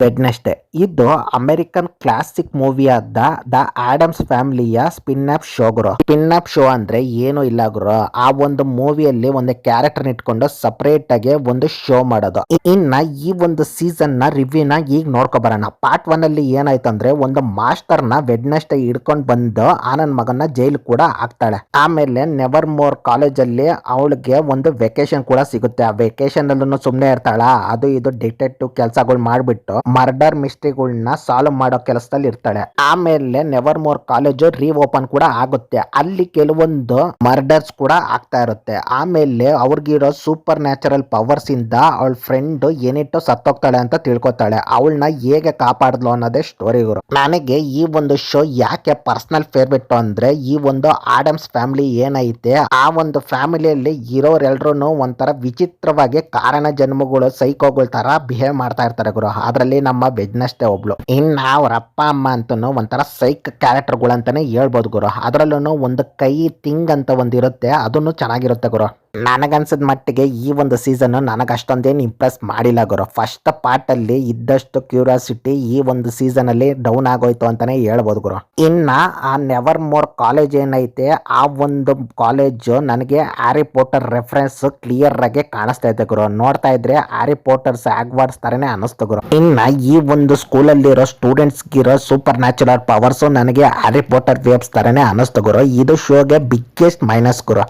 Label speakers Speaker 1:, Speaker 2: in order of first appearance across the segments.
Speaker 1: Wednesday ಇದು American classic ಮೂವಿಯಾದ the Addams ಫ್ಯಾಮಿಲಿಯ ಸ್ಪಿನ್ ಆಫ್ ಶೋ ಗುರು. ಸ್ಪಿನ್ ಆಫ್ ಶೋ ಅಂದ್ರೆ ಏನು ಇಲ್ಲ ಗುರು, ಆ ಒಂದು ಮೂವಿಯಲ್ಲಿ ಒಂದು ಕ್ಯಾರೆಕ್ಟರ್ ಇಟ್ಕೊಂಡು ಸಪರೇಟ್ ಆಗಿ ಒಂದು ಶೋ ಮಾಡೋದು. ಇನ್ನ ಈ ಒಂದು ಸೀಸನ್ ನ ರಿವ್ಯೂನ ಈಗ ನೋಡ್ಕೊ ಬರೋಣ. ಪಾರ್ಟ್ 1 ಅಲ್ಲಿ ಏನಾಯ್ತು ಅಂದ್ರೆ, ಒಂದು ಮಾಸ್ಟರ್ ನ ವೆಡ್ನೆಸ್ಡೇ ಹಿಡ್ಕೊಂಡು ಬಂದು ಆನಂದ್ ಮಗನ ಜೈಲ್ ಕೂಡ ಹಾಕ್ತಾಳೆ. ಆಮೇಲೆ ನೆವರ್ ಮೋರ್ ಕಾಲೇಜ್ ಅಲ್ಲಿ ಅವಳಿಗೆ ಒಂದು ವೆಕೇಶನ್ ಕೂಡ ಸಿಗುತ್ತೆ. ಆ ವೆಕೇಶನ್ ಅಲ್ಲೂ ಸುಮ್ನೆ ಇರ್ತಾಳ, ಅದು ಇದು ಡಿಟೆಕ್ಟಿವ್ ಕೆಲಸಗಳು ಮಾಡ್ಬಿಟ್ಟು ಮರ್ಡರ್ ಮಿಸ್ಟ್ರಿಗಳನ್ನ ಸಾಲ್ವ್ ಮಾಡೋ ಕೆಲಸದಲ್ಲಿ ಇರ್ತಾಳೆ. ಆಮೇಲೆ ನೆವರ್ ಮೋರ್ ಕಾಲೇಜು ಓಪನ್ ಕೂಡ ಆಗುತ್ತೆ. ಅಲ್ಲಿ ಕೆಲವೊಂದು ಮರ್ಡರ್ಸ್ ಕೂಡ ಆಗ್ತಾ ಇರುತ್ತೆ. ಆಮೇಲೆ ಅವ್ರಿಗಿರೋ ಸೂಪರ್ ನ್ಯಾಚುರಲ್ ಪವರ್ಸ್ ಇಂದ ಅವಳ ಫ್ರೆಂಡ್ ಏನಿಟ್ಟು ಸತ್ತೋಗ್ತಾಳೆ ಅಂತ ತಿಳ್ಕೊತಾಳೆ. ಅವಳನ್ನ ಹೇಗೆ ಕಾಪಾಡಿದ್ಲು ಅನ್ನೋದೇ ಸ್ಟೋರಿ ಗುರು. ನನಗೆ ಈ ಒಂದು ಶೋ ಯಾಕೆ ಪರ್ಸನಲ್ ಫೇವ್ರೇಟ್ ಅಂದ್ರೆ, ಈ ಒಂದು ಆಡಮ್ಸ್ ಫ್ಯಾಮಿಲಿ ಏನೈತೆ, ಆ ಒಂದು ಫ್ಯಾಮಿಲಿಯಲ್ಲಿ ಇರೋರೆಲ್ರು ಒಂಥರ ವಿಚಿತ್ರವಾಗಿ ಕಾರಣ ಜನ್ಮಗಳು ಸೈಕೋಗಳ ತರ ಬಿಹೇವ್ ಮಾಡ್ತಾ ಇರ್ತಾರೆ ಗುರು. ಅದ್ರಲ್ಲಿ ನಮ್ಮ ವೆಡ್ನೆಸ್ಡೇ ಒಬ್ಳು. ಇನ್ನ ಅವ್ರ ಅಪ್ಪ ಅಮ್ಮ ಅಂತೂ ಒಂಥರ ಸೈಕ್ ಕ್ಯಾರೆಕ್ಟರ್ಗಳು ಅಂತಾನೆ ಹೇಳ್ಬೋದು ಗುರು. ಅದ್ರಲ್ಲೂ ಒಂದು ಕೈ ಥಿಂಗ್ ಅಂತ ಒಂದಿರುತ್ತೆ, ಅದನ್ನು ಚೆನ್ನಾಗಿರುತ್ತೆ ಗುರು. ನನಗನ್ಸಿದ ಮಟ್ಟಿಗೆ ಈ ಒಂದು ಸೀಸನ್ ನನಗೆ ಅಷ್ಟೊಂದೇನು ಇಂಪ್ರೆಸ್ ಮಾಡಿಲ್ಲ ಗುರು. ಫಸ್ಟ್ ಪಾರ್ಟ್ ಅಲ್ಲಿ ಇದ್ದಷ್ಟು ಕ್ಯೂರಿಯಾಸಿಟಿ ಈ ಒಂದು ಸೀಸನ್ ಅಲ್ಲಿ ಡೌನ್ ಆಗೋಯ್ತು ಅಂತಾನೆ ಹೇಳ್ಬೋದು ಗುರು. ಇನ್ನ ಆ ನೆವರ್ ಮೋರ್ ಕಾಲೇಜ್ ಏನೈತೆ, ಆ ಒಂದು ಕಾಲೇಜ್ ನನಗೆ ಹ್ಯಾರಿ ಪೋಟರ್ ರೆಫರೆನ್ಸ್ ಕ್ಲಿಯರ್ ಆಗಿ ಕಾಣಿಸ್ತಾ ಇದೆ ಗುರು. ನೋಡ್ತಾ ಇದ್ರೆ ಹ್ಯಾರಿ ಪೋಟರ್ಸ್ ಆಗ್ವಾರ್ಡ್ಸ್ ತರನೇ ಅನಿಸ್ತು ಗುರು. ಇನ್ನ ಈ ಒಂದು ಸ್ಕೂಲ್ ಅಲ್ಲಿರೋ ಸ್ಟೂಡೆಂಟ್ಸ್ ಗಿರೋ ಸೂಪರ್ ನ್ಯಾಚುರಲ್ ಪವರ್ಸ್ ನನಗೆ ಹ್ಯಾರಿ ಪೋಟರ್ ವೇವ್ಸ್ ತರನೇ ಅನಿಸ್ತು ಗುರು. ಇದು ಶೋಗೆ ಬಿಗ್ಗೆಸ್ಟ್ ಮೈನಸ್ ಗುರು.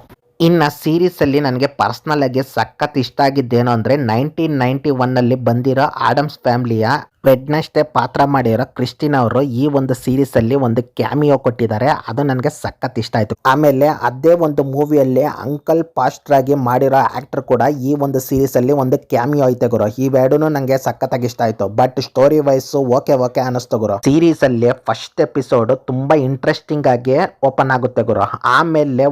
Speaker 1: ಇನ್ನು ಸೀರೀಸ್ ಅಲ್ಲಿ ನನಗೆ ಪರ್ಸನಲ್ ಆಗಿ ಸಖತ್ ಇಷ್ಟ ಆಗಿದ್ದೇನು ಅಂದ್ರೆ, 1991 ಅಲ್ಲಿ ಬಂದಿರೋ ಆಡಮ್ಸ್ ಫ್ಯಾಮಿಲಿಯ ವೆಡ್ನೆಸ್ಡೇ ಪಾತ್ರ ಮಾಡಿರೋ ಕ್ರಿಸ್ಟಿನ್ ಅವರು ಈ ಒಂದು ಸೀರೀಸ್ ಅಲ್ಲಿ ಒಂದು ಕ್ಯಾಮಿಯೋ ಕೊಟ್ಟಿದ್ದಾರೆ. ಅದು ನನಗೆ ಸಖತ್ ಇಷ್ಟ ಆಯ್ತು. ಆಮೇಲೆ ಅದೇ ಒಂದು ಮೂವಿಯಲ್ಲಿ ಅಂಕಲ್ ಪಾಸ್ಟರ್ ಆಗಿ ಮಾಡಿರೋ ಆಕ್ಟರ್ ಕೂಡ ಈ ಒಂದು ಸೀರೀಸ್ ಅಲ್ಲಿ ಒಂದು ಕ್ಯಾಮಿಯೋ ಐತೆ ಗುರು. ಇವೆರಡೂ ನನಗೆ ಸಖತ್ತಾಗಿ ಇಷ್ಟ ಆಯ್ತು. ಬಟ್ ಸ್ಟೋರಿ ವೈಸ್ ಓಕೆ ಅನಿಸ್ತು ಗುರು. ಸೀರೀಸ್ ಅಲ್ಲಿ ಫಸ್ಟ್ ಎಪಿಸೋಡ್ ತುಂಬಾ ಇಂಟ್ರೆಸ್ಟಿಂಗ್ ಆಗಿ ಓಪನ್ ಆಗುತ್ತೆ ಗುರು. ಆಮೇಲೆ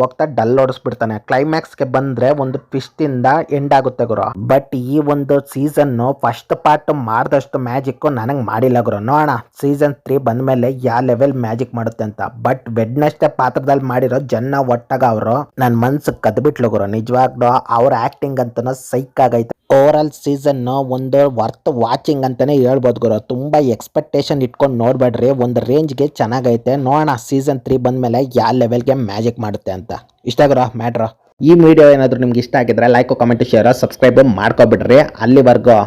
Speaker 1: ಹೋಗ್ತಾ ಡಲ್ ಓಡಿಸ್ಬಿಡ್ತಾನೆ. ಕ್ಲೈಮ್ಯಾಕ್ಸ್ ಗೆ ಬಂದ್ರೆ ಒಂದು ಟ್ವಿಸ್ಟ್ ಇಂದ ಎಂಡ್ ಆಗುತ್ತೆ ಗುರು. ಬಟ್ ಈ ಒಂದು ಸೀಸನ್ ಫಸ್ಟ್ ಪಾರ್ಟ್ ಮಾಡಿದಷ್ಟು ಮ್ಯಾಜಿಕ್ ನನಗೆ ಮಾಡಿಲ್ಲ ಗುರು. ನೋಡೋಣ ಸೀಸನ್ 3 ಬಂದ್ಮೇಲೆ ಯಾವ ಲೆವೆಲ್ ಮ್ಯಾಜಿಕ್ ಮಾಡುತ್ತೆ ಅಂತ. ಬಟ್ ವೆಡ್ನೆಸ್ಡೇ ಪಾತ್ರದಲ್ಲಿ ಮಾಡಿರೋ ಜನ ಒಟ್ಟಾಗ ಅವರು ನನ್ನ ಮನ್ಸು ಕದ್ಬಿಟ್ಲು ಗುರು. ನಿಜವಾಗ್ಲೂ ಅವ್ರ ಆಕ್ಟಿಂಗ್ ಅಂತ ಸೈಕ್ ಆಗೈತೆ. ಓವರ್ ಆಲ್ ಸೀಸನ್ ಒಂದು ವರ್ತ್ ವಾಚಿಂಗ್ ಅಂತಾನೆ ಹೇಳ್ಬೋದು ಗುರು. ತುಂಬಾ ಎಕ್ಸ್ಪೆಕ್ಟೇಷನ್ ಇಟ್ಕೊಂಡು ನೋಡ್ಬೇಡ್ರಿ, ಒಂದು ರೇಂಜ್ಗೆ ಚೆನ್ನಾಗೈತೆ. ನೋಡೋಣ ಸೀಸನ್ 3 ಬಂದ್ಮೇಲೆ ಯಾವ ಲೆವೆಲ್ಗೆ ಮ್ಯಾಜಿಕ್ ಮಾಡುತ್ತೆ ಅಂತ. ಇಷ್ಟ ಗುರು ಮ್ಯಾಟ್ರ್. ಈ ವಿಡಿಯೋ ಏನಾದರೂ ನಿಮ್ಗೆ ಇಷ್ಟ ಆಗಿದ್ರೆ ಲೈಕ್, ಕಮೆಂಟ್, ಶೇರ್, ಸಬ್ಸ್ಕ್ರೈಬ್ ಮಾಡ್ಕೊಬಿಡ್ರಿ. ಅಲ್ಲಿವರೆಗೂ